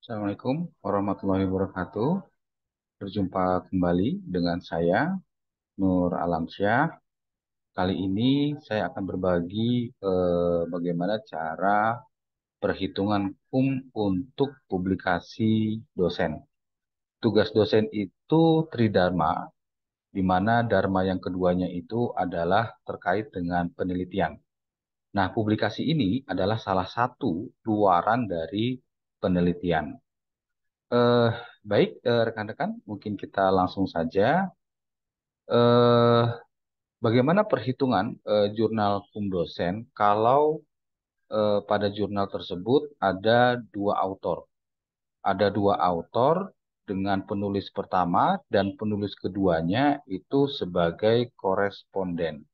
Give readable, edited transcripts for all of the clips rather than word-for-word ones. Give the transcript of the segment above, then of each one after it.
Assalamualaikum warahmatullahi wabarakatuh. Berjumpa kembali dengan saya, Nur Alamsyah. Kali ini saya akan berbagi bagaimana cara perhitungan KUM untuk publikasi dosen. Tugas dosen itu tridharma, di mana dharma yang keduanya itu adalah terkait dengan penelitian. Nah, publikasi ini adalah salah satu luaran dari penelitian. Eh, Baik, rekan-rekan, mungkin kita langsung saja. Eh, Bagaimana perhitungan jurnal kum dosen kalau pada jurnal tersebut ada dua autor? Ada dua autor dengan penulis pertama dan penulis keduanya itu sebagai koresponden.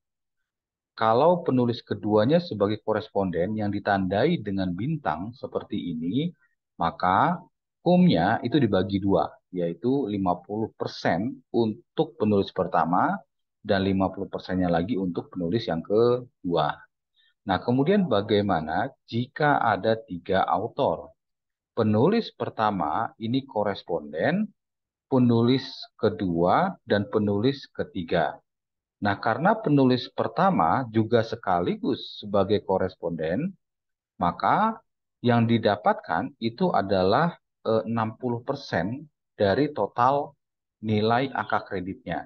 Kalau penulis keduanya sebagai koresponden yang ditandai dengan bintang seperti ini, maka kumnya itu dibagi dua, yaitu 50% untuk penulis pertama dan 50%-nya lagi untuk penulis yang kedua. Nah, kemudian bagaimana jika ada tiga autor? Penulis pertama ini koresponden, penulis kedua, dan penulis ketiga. Nah, karena penulis pertama juga sekaligus sebagai koresponden, maka yang didapatkan itu adalah 60% dari total nilai angka kreditnya.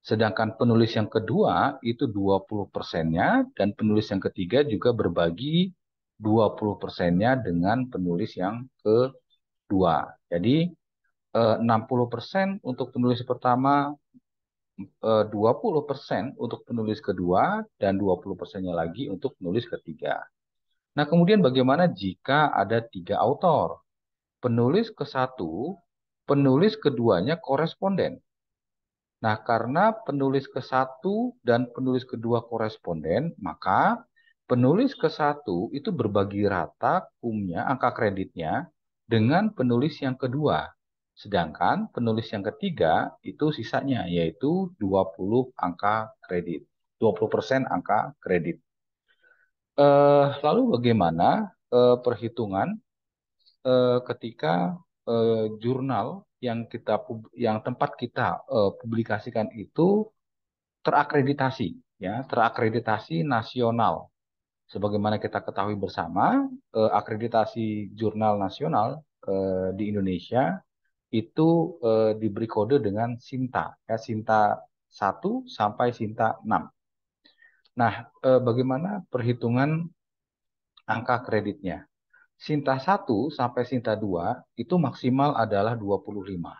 Sedangkan penulis yang kedua itu 20%-nya dan penulis yang ketiga juga berbagi 20%-nya dengan penulis yang kedua. Jadi 60% untuk penulis pertama, 20% untuk penulis kedua, dan 20%-nya lagi untuk penulis ketiga. Nah, kemudian bagaimana jika ada tiga autor? Penulis ke satu, penulis keduanya koresponden. Nah, karena penulis ke satu dan penulis kedua koresponden, maka penulis ke satu itu berbagi rata kumnya, angka kreditnya, dengan penulis yang kedua. Sedangkan penulis yang ketiga itu sisanya, yaitu 20 angka kredit. 20% angka kredit. Lalu bagaimana perhitungan ketika jurnal yang tempat kita publikasikan itu terakreditasi, ya, terakreditasi nasional. Sebagaimana kita ketahui bersama, akreditasi jurnal nasional di Indonesia itu diberi kode dengan Sinta, ya, Sinta 1 sampai Sinta 6. Nah, bagaimana perhitungan angka kreditnya? Sinta 1 sampai Sinta 2 itu maksimal adalah 25.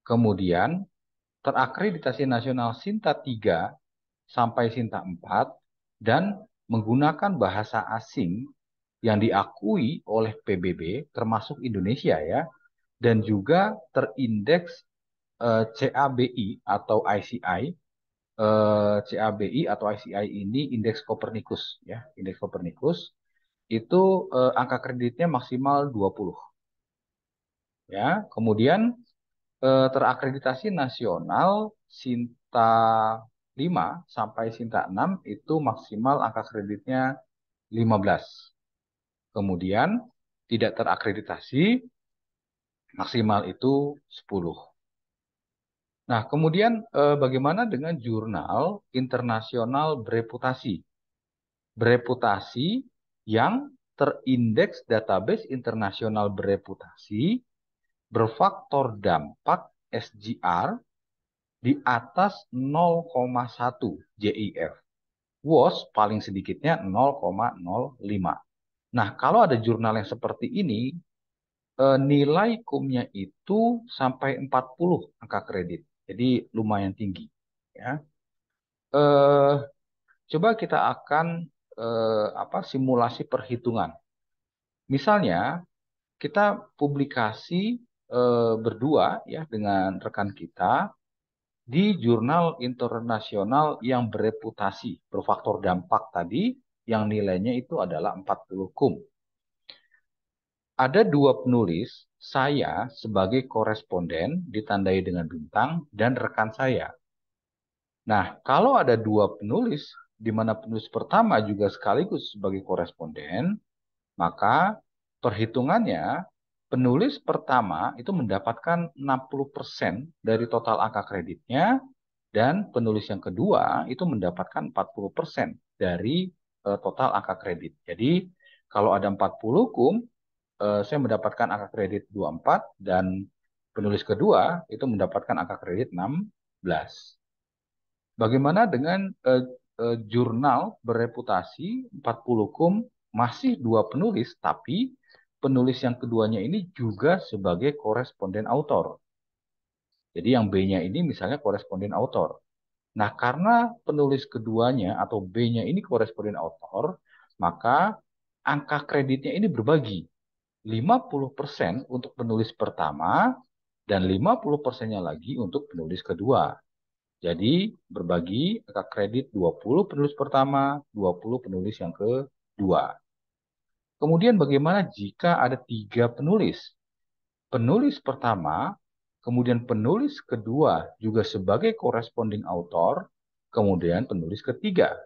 Kemudian terakreditasi nasional Sinta 3 sampai Sinta 4 dan menggunakan bahasa asing yang diakui oleh PBB termasuk Indonesia, ya, dan juga terindeks CABI atau ICI. CABI atau ICI ini indeks Copernicus, ya, indeks Copernicus itu angka kreditnya maksimal 20, ya. Kemudian terakreditasi nasional Sinta 5 sampai Sinta 6 itu maksimal angka kreditnya 15. Kemudian tidak terakreditasi maksimal itu 10. Nah, kemudian bagaimana dengan jurnal internasional bereputasi? Bereputasi yang terindeks database internasional bereputasi berfaktor dampak SGR di atas 0,1 JIF. WOS paling sedikitnya 0,05. Nah, kalau ada jurnal yang seperti ini, nilai kumnya itu sampai 40 angka kredit. Jadi lumayan tinggi, ya. Eh, Coba kita akan simulasi perhitungan. Misalnya kita publikasi berdua, ya, dengan rekan kita di jurnal internasional yang bereputasi, berfaktor dampak tadi, yang nilainya itu adalah 40 kum. Ada dua penulis, saya sebagai koresponden ditandai dengan bintang, dan rekan saya. Nah, kalau ada dua penulis, di mana penulis pertama juga sekaligus sebagai koresponden, maka perhitungannya penulis pertama itu mendapatkan 60% dari total angka kreditnya, dan penulis yang kedua itu mendapatkan 40% dari total angka kredit. Jadi kalau ada 40 saya mendapatkan angka kredit 24, dan penulis kedua itu mendapatkan angka kredit 16. Bagaimana dengan jurnal bereputasi 40 masih dua penulis, tapi penulis yang keduanya ini juga sebagai koresponden autor. Jadi yang B-nya ini misalnya koresponden autor. Nah, karena penulis keduanya atau B-nya ini koresponden autor, maka angka kreditnya ini berbagi. 50% untuk penulis pertama dan 50%-nya lagi untuk penulis kedua. Jadi berbagi angka kredit 20 penulis pertama, 20 penulis yang kedua. Kemudian bagaimana jika ada 3 penulis? Penulis pertama, kemudian penulis kedua juga sebagai corresponding author, kemudian penulis ketiga.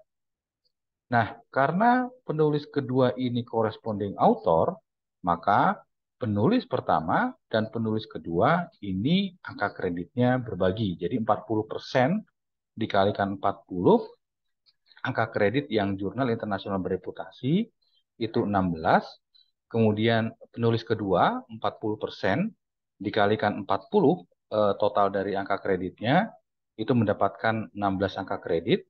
Nah, karena penulis kedua ini corresponding author, maka penulis pertama dan penulis kedua ini angka kreditnya berbagi. Jadi 40% dikalikan 40, angka kredit yang jurnal internasional bereputasi itu 16. Kemudian penulis kedua 40% dikalikan 40, total dari angka kreditnya itu mendapatkan 16 angka kredit,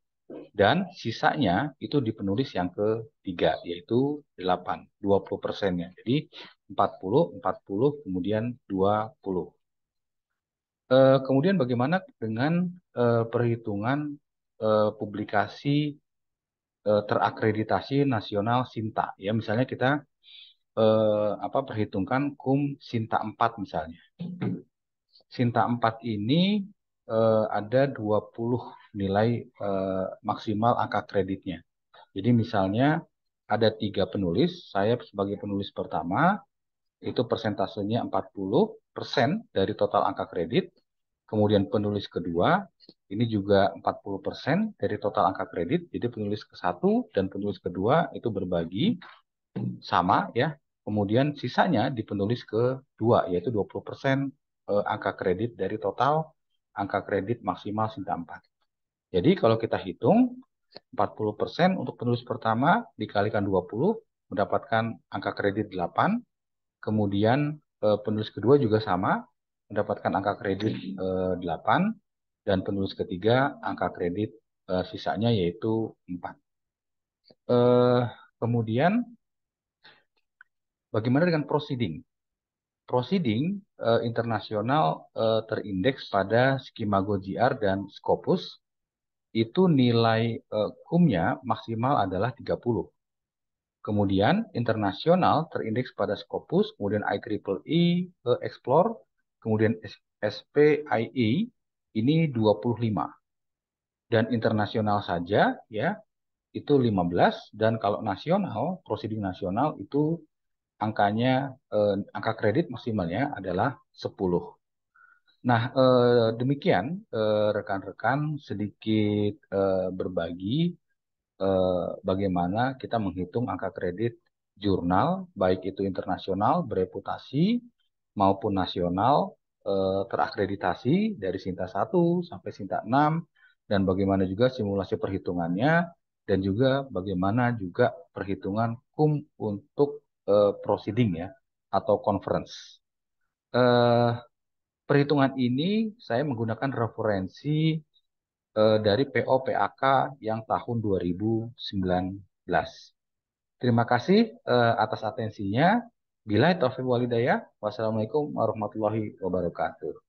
dan sisanya itu di penulis yang ketiga yaitu 8, 20%-nya. Jadi 40, 40, kemudian 20. Kemudian bagaimana dengan perhitungan publikasi terakreditasi nasional Sinta? Ya, misalnya kita perhitungkan Sinta 4 misalnya. Sinta 4 ini ada 20 nilai maksimal angka kreditnya. Jadi misalnya ada 3 penulis, saya sebagai penulis pertama, itu persentasenya 40% dari total angka kredit. Kemudian penulis kedua, ini juga 40% dari total angka kredit. Jadi penulis ke-1 dan penulis kedua itu berbagi sama ya. Kemudian sisanya di penulis kedua, yaitu 20% angka kredit dari total angka kredit maksimal Sinta 4. Jadi kalau kita hitung, 40% untuk penulis pertama dikalikan 20 mendapatkan angka kredit 8. Kemudian penulis kedua juga sama, mendapatkan angka kredit 8. Dan penulis ketiga angka kredit sisanya yaitu 4. Kemudian bagaimana dengan proceeding? Proceeding internasional terindeks pada Skimago GR dan Scopus, itu nilai kumnya maksimal adalah 30. Kemudian internasional terindeks pada Scopus, kemudian IEEE Explore, kemudian SPIE ini 25. Dan internasional saja ya itu 15, dan kalau nasional, proceeding nasional itu angkanya angka kredit maksimalnya adalah 10. Nah, demikian rekan-rekan sedikit berbagi bagaimana kita menghitung angka kredit jurnal, baik itu internasional bereputasi maupun nasional terakreditasi dari Sinta 1 sampai Sinta 6, dan bagaimana juga simulasi perhitungannya, dan juga bagaimana juga perhitungan untuk proceeding ya atau conference. Perhitungan ini saya menggunakan referensi dari PO PAK yang tahun 2019. Terima kasih atas atensinya. Bila taufiq walhidayah. Wassalamualaikum warahmatullahi wabarakatuh.